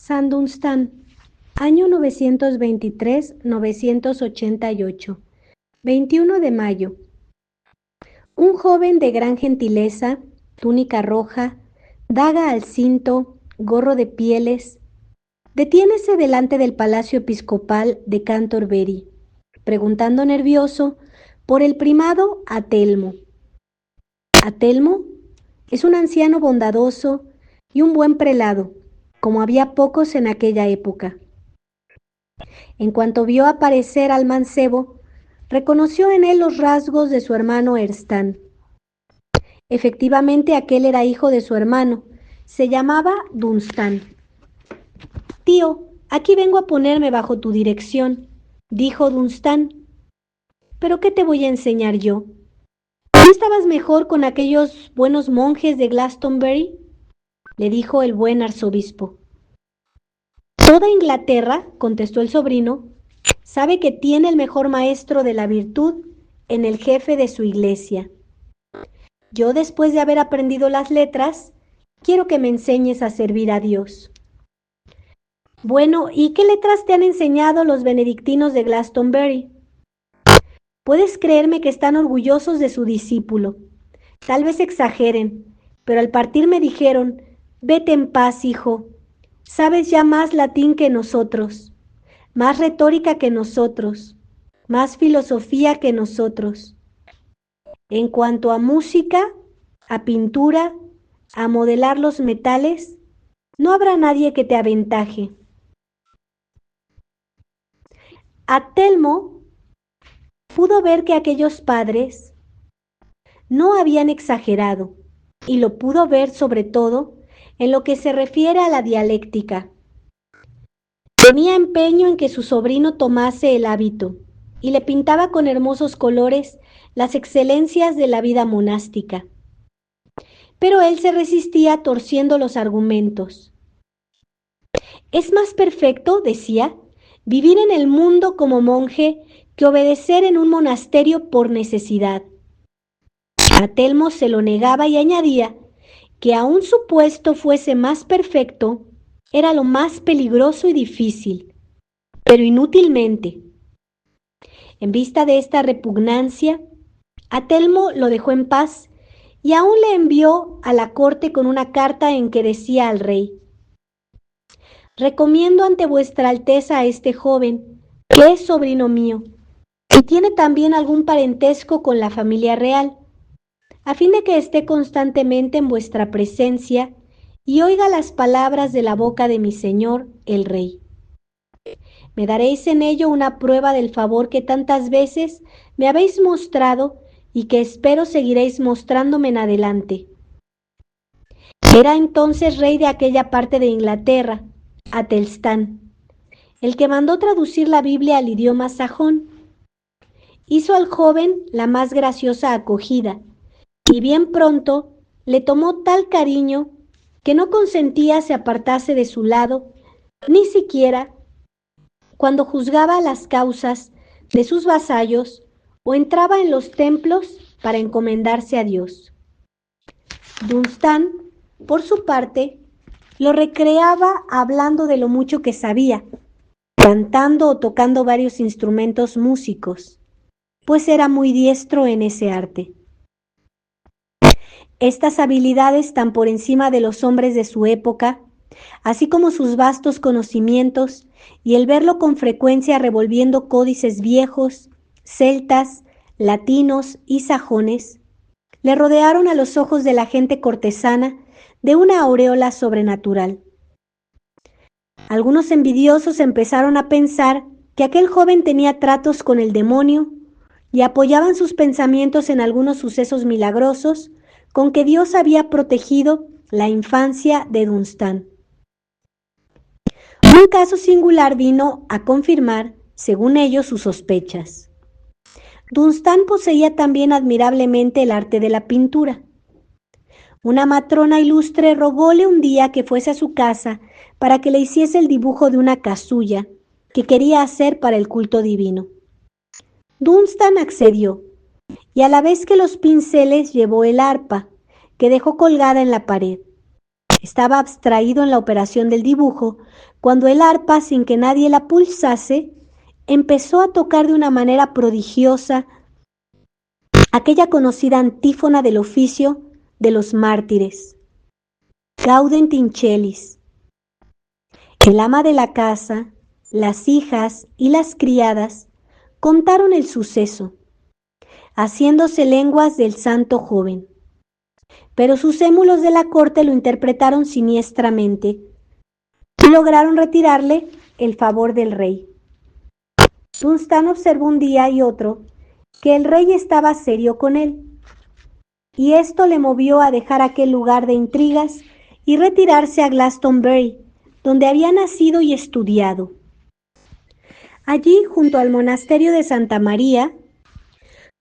San Dunstan, año 923-988, 21 de mayo. Un joven de gran gentileza, túnica roja, daga al cinto, gorro de pieles, detiénese delante del palacio episcopal de Canterbury, preguntando nervioso por el primado Atelmo. Atelmo es un anciano bondadoso y un buen prelado, como había pocos en aquella época. En cuanto vio aparecer al mancebo, reconoció en él los rasgos de su hermano Erstán. Efectivamente, aquel era hijo de su hermano. Se llamaba Dunstan. «Tío, aquí vengo a ponerme bajo tu dirección», dijo Dunstan. «¿Pero qué te voy a enseñar yo? ¿No estabas mejor con aquellos buenos monjes de Glastonbury?», le dijo el buen arzobispo. «Toda Inglaterra», contestó el sobrino, «sabe que tiene el mejor maestro de la virtud en el jefe de su iglesia. Yo, después de haber aprendido las letras, quiero que me enseñes a servir a Dios». «Bueno, ¿y qué letras te han enseñado los benedictinos de Glastonbury?». «Puedes creerme que están orgullosos de su discípulo. Tal vez exageren, pero al partir me dijeron: vete en paz, hijo. Sabes ya más latín que nosotros, más retórica que nosotros, más filosofía que nosotros. En cuanto a música, a pintura, a modelar los metales, no habrá nadie que te aventaje». Atelmo pudo ver que aquellos padres no habían exagerado, y lo pudo ver sobre todo en lo que se refiere a la dialéctica. Tenía empeño en que su sobrino tomase el hábito y le pintaba con hermosos colores las excelencias de la vida monástica. Pero él se resistía torciendo los argumentos. «Es más perfecto», decía, «vivir en el mundo como monje que obedecer en un monasterio por necesidad». Atelmo se lo negaba y añadía que aun su puesto fuese más perfecto, era lo más peligroso y difícil, pero inútilmente. En vista de esta repugnancia, Atelmo lo dejó en paz y aún le envió a la corte con una carta en que decía al rey: «Recomiendo ante vuestra alteza a este joven, que es sobrino mío, y tiene también algún parentesco con la familia real, a fin de que esté constantemente en vuestra presencia y oiga las palabras de la boca de mi señor, el rey. Me daréis en ello una prueba del favor que tantas veces me habéis mostrado y que espero seguiréis mostrándome en adelante». Era entonces rey de aquella parte de Inglaterra, Athelstán, el que mandó traducir la Biblia al idioma sajón. Hizo al joven la más graciosa acogida, y bien pronto le tomó tal cariño que no consentía se apartase de su lado, ni siquiera cuando juzgaba las causas de sus vasallos o entraba en los templos para encomendarse a Dios. Dunstan, por su parte, lo recreaba hablando de lo mucho que sabía, cantando o tocando varios instrumentos músicos, pues era muy diestro en ese arte. Estas habilidades tan por encima de los hombres de su época, así como sus vastos conocimientos y el verlo con frecuencia revolviendo códices viejos, celtas, latinos y sajones, le rodearon a los ojos de la gente cortesana de una aureola sobrenatural. Algunos envidiosos empezaron a pensar que aquel joven tenía tratos con el demonio y apoyaban sus pensamientos en algunos sucesos milagrosos con que Dios había protegido la infancia de Dunstan. Un caso singular vino a confirmar, según ellos, sus sospechas. Dunstan poseía también admirablemente el arte de la pintura. Una matrona ilustre rogóle un día que fuese a su casa para que le hiciese el dibujo de una casulla que quería hacer para el culto divino. Dunstan accedió, y a la vez que los pinceles llevó el arpa, que dejó colgada en la pared. Estaba abstraído en la operación del dibujo cuando el arpa, sin que nadie la pulsase, empezó a tocar de una manera prodigiosa aquella conocida antífona del oficio de los mártires, Gaudent in Celis. El ama de la casa, las hijas y las criadas contaron el suceso, haciéndose lenguas del santo joven. Pero sus émulos de la corte lo interpretaron siniestramente y lograron retirarle el favor del rey. Dunstan observó un día y otro que el rey estaba serio con él, y esto le movió a dejar aquel lugar de intrigas y retirarse a Glastonbury, donde había nacido y estudiado. Allí, junto al monasterio de Santa María,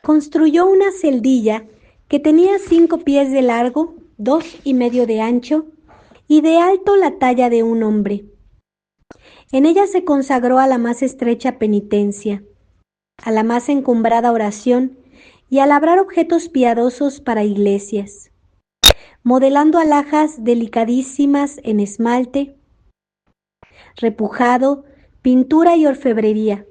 construyó una celdilla que tenía 5 pies de largo, 2 y medio de ancho, y de alto la talla de un hombre. En ella se consagró a la más estrecha penitencia, a la más encumbrada oración y a labrar objetos piadosos para iglesias, modelando alhajas delicadísimas en esmalte, repujado, pintura y orfebrería.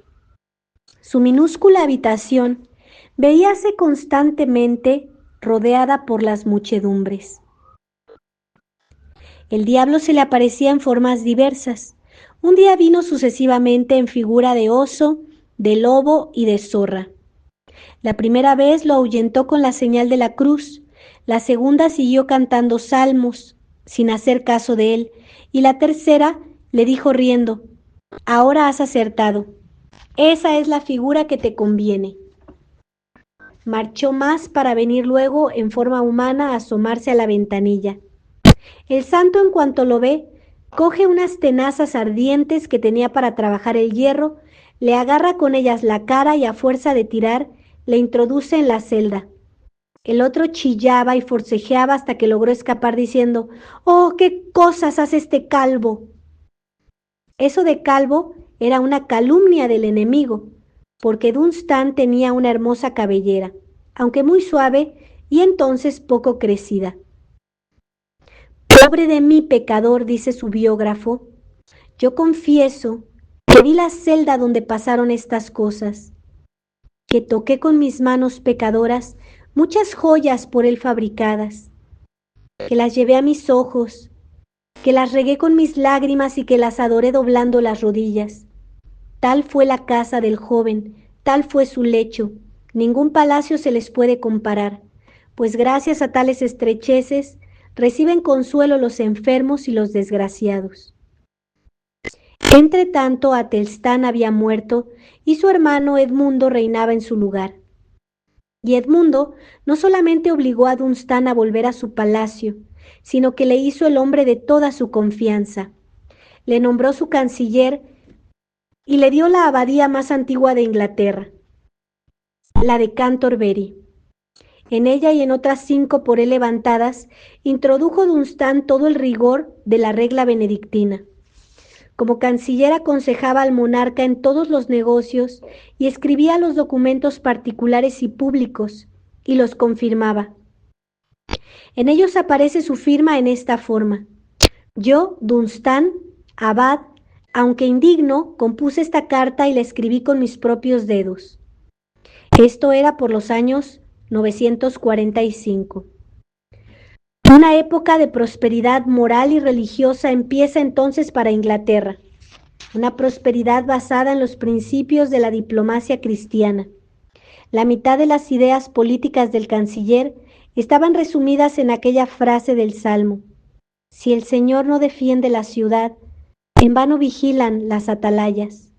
Su minúscula habitación veíase constantemente rodeada por las muchedumbres. El diablo se le aparecía en formas diversas. Un día vino sucesivamente en figura de oso, de lobo y de zorra. La primera vez lo ahuyentó con la señal de la cruz, la segunda siguió cantando salmos, sin hacer caso de él, y la tercera le dijo riendo: «Ahora has acertado. Esa es la figura que te conviene». Marchó más para venir luego en forma humana a asomarse a la ventanilla. El santo, en cuanto lo ve, coge unas tenazas ardientes que tenía para trabajar el hierro, le agarra con ellas la cara y a fuerza de tirar le introduce en la celda. El otro chillaba y forcejeaba hasta que logró escapar diciendo: «¡Oh, qué cosas hace este calvo!». Eso de calvo era una calumnia del enemigo, porque Dunstan tenía una hermosa cabellera, aunque muy suave y entonces poco crecida. «Pobre de mí, pecador», dice su biógrafo, «yo confieso que vi la celda donde pasaron estas cosas, que toqué con mis manos pecadoras muchas joyas por él fabricadas, que las llevé a mis ojos, que las regué con mis lágrimas y que las adoré doblando las rodillas. Tal fue la casa del joven, tal fue su lecho, ningún palacio se les puede comparar, pues gracias a tales estrecheces reciben consuelo los enfermos y los desgraciados». Entre tanto, Atelstan había muerto y su hermano Edmundo reinaba en su lugar. Y Edmundo no solamente obligó a Dunstan a volver a su palacio, sino que le hizo el hombre de toda su confianza. Le nombró su canciller y le dio la abadía más antigua de Inglaterra, la de Canterbury. En ella y en otras 5 por él levantadas, introdujo Dunstan todo el rigor de la regla benedictina. Como canciller aconsejaba al monarca en todos los negocios y escribía los documentos particulares y públicos, y los confirmaba. En ellos aparece su firma en esta forma: «Yo, Dunstan, abad, aunque indigno, compuse esta carta y la escribí con mis propios dedos». Esto era por los años 945. Una época de prosperidad moral y religiosa empieza entonces para Inglaterra, una prosperidad basada en los principios de la diplomacia cristiana. La mitad de las ideas políticas del canciller estaban resumidas en aquella frase del Salmo: «Si el Señor no defiende la ciudad, en vano vigilan las atalayas».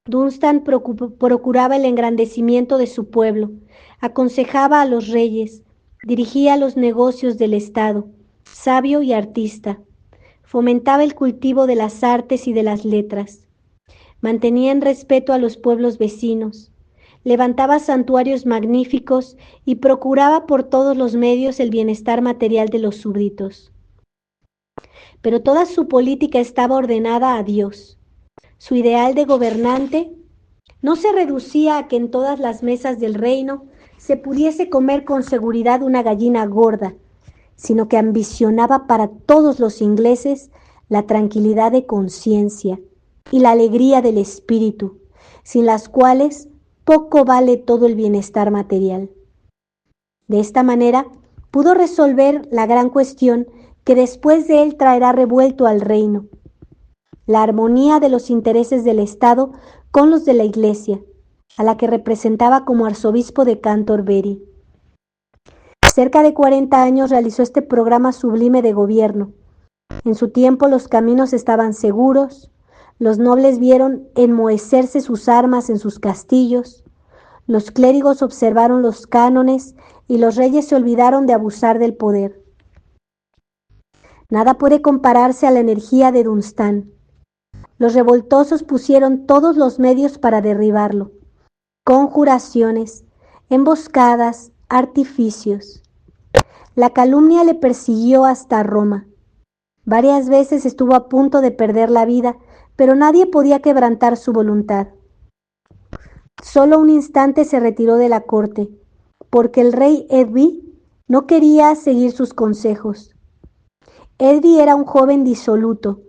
Dunstan procuraba el engrandecimiento de su pueblo, aconsejaba a los reyes, dirigía los negocios del Estado, sabio y artista, fomentaba el cultivo de las artes y de las letras, mantenía en respeto a los pueblos vecinos, levantaba santuarios magníficos y procuraba por todos los medios el bienestar material de los súbditos. Pero toda su política estaba ordenada a Dios. Su ideal de gobernante no se reducía a que en todas las mesas del reino se pudiese comer con seguridad una gallina gorda, sino que ambicionaba para todos los ingleses la tranquilidad de conciencia y la alegría del espíritu, sin las cuales poco vale todo el bienestar material. De esta manera, pudo resolver la gran cuestión que después de él traerá revuelto al reino: la armonía de los intereses del Estado con los de la Iglesia, a la que representaba como arzobispo de Canterbury. Cerca de 40 años realizó este programa sublime de gobierno. En su tiempo los caminos estaban seguros, los nobles vieron enmohecerse sus armas en sus castillos, los clérigos observaron los cánones y los reyes se olvidaron de abusar del poder. Nada puede compararse a la energía de Dunstan. Los revoltosos pusieron todos los medios para derribarlo: conjuraciones, emboscadas, artificios. La calumnia le persiguió hasta Roma. Varias veces estuvo a punto de perder la vida, pero nadie podía quebrantar su voluntad. Solo un instante se retiró de la corte, porque el rey Edwy no quería seguir sus consejos. Edwy era un joven disoluto.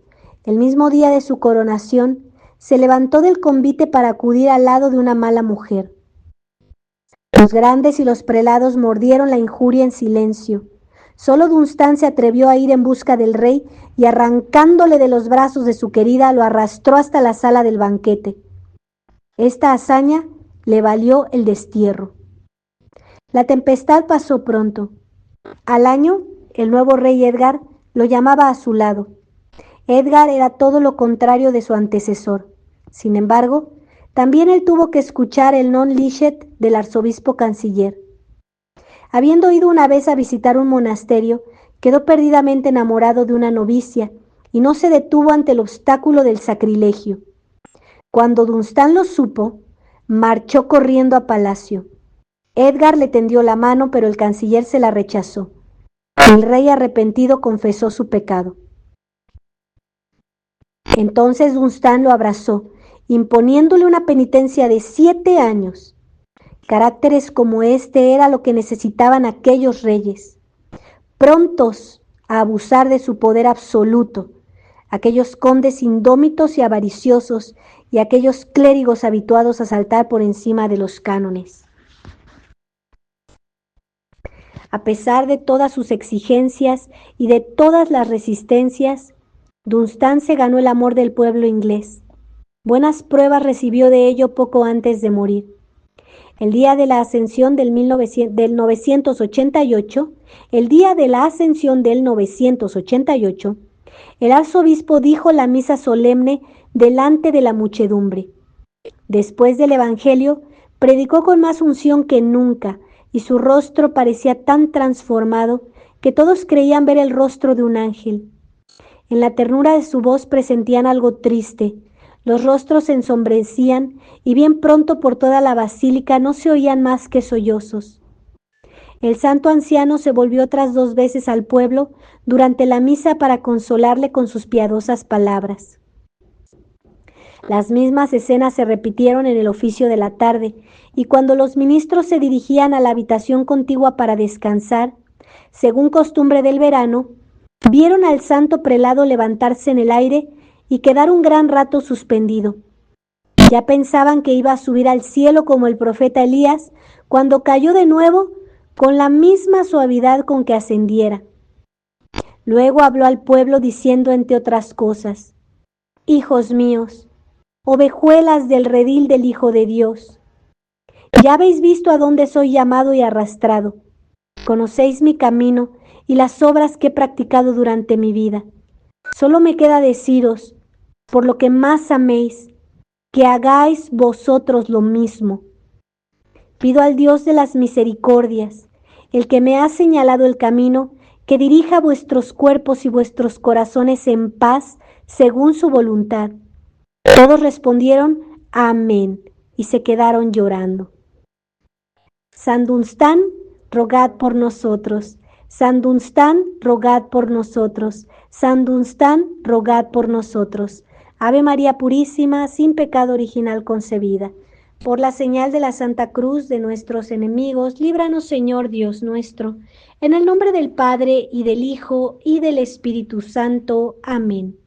El mismo día de su coronación, se levantó del convite para acudir al lado de una mala mujer. Los grandes y los prelados mordieron la injuria en silencio. Solo Dunstan se atrevió a ir en busca del rey y, arrancándole de los brazos de su querida, lo arrastró hasta la sala del banquete. Esta hazaña le valió el destierro. La tempestad pasó pronto. Al año, el nuevo rey Edgar lo llamaba a su lado. Edgar era todo lo contrario de su antecesor. Sin embargo, también él tuvo que escuchar el non licet del arzobispo canciller. Habiendo ido una vez a visitar un monasterio, quedó perdidamente enamorado de una novicia y no se detuvo ante el obstáculo del sacrilegio. Cuando Dunstan lo supo, marchó corriendo a palacio. Edgar le tendió la mano, pero el canciller se la rechazó. El rey, arrepentido, confesó su pecado. Entonces Dunstan lo abrazó, imponiéndole una penitencia de 7 años. Caracteres como este era lo que necesitaban aquellos reyes, prontos a abusar de su poder absoluto, aquellos condes indómitos y avariciosos y aquellos clérigos habituados a saltar por encima de los cánones. A pesar de todas sus exigencias y de todas las resistencias, Dunstan se ganó el amor del pueblo inglés. Buenas pruebas recibió de ello poco antes de morir. El día de la ascensión del 988, el arzobispo dijo la misa solemne delante de la muchedumbre. Después del evangelio, predicó con más unción que nunca, y su rostro parecía tan transformado que todos creían ver el rostro de un ángel. En la ternura de su voz presentían algo triste. Los rostros se ensombrecían y bien pronto por toda la basílica no se oían más que sollozos. El santo anciano se volvió otras 2 veces al pueblo durante la misa para consolarle con sus piadosas palabras. Las mismas escenas se repitieron en el oficio de la tarde, y cuando los ministros se dirigían a la habitación contigua para descansar, según costumbre del verano, vieron al santo prelado levantarse en el aire y quedar un gran rato suspendido. Ya pensaban que iba a subir al cielo como el profeta Elías, cuando cayó de nuevo con la misma suavidad con que ascendiera. Luego habló al pueblo diciendo, entre otras cosas: «Hijos míos, ovejuelas del redil del Hijo de Dios, ya habéis visto a dónde soy llamado y arrastrado. Conocéis mi camino y las obras que he practicado durante mi vida. Solo me queda deciros, por lo que más améis, que hagáis vosotros lo mismo. Pido al Dios de las misericordias, el que me ha señalado el camino, que dirija vuestros cuerpos y vuestros corazones en paz según su voluntad». Todos respondieron amén y se quedaron llorando. San Dunstan, rogad por nosotros. San Dunstan, rogad por nosotros. San Dunstan, rogad por nosotros. Ave María Purísima, sin pecado original concebida. Por la señal de la Santa Cruz de nuestros enemigos, líbranos, Señor Dios nuestro, en el nombre del Padre, y del Hijo, y del Espíritu Santo. Amén.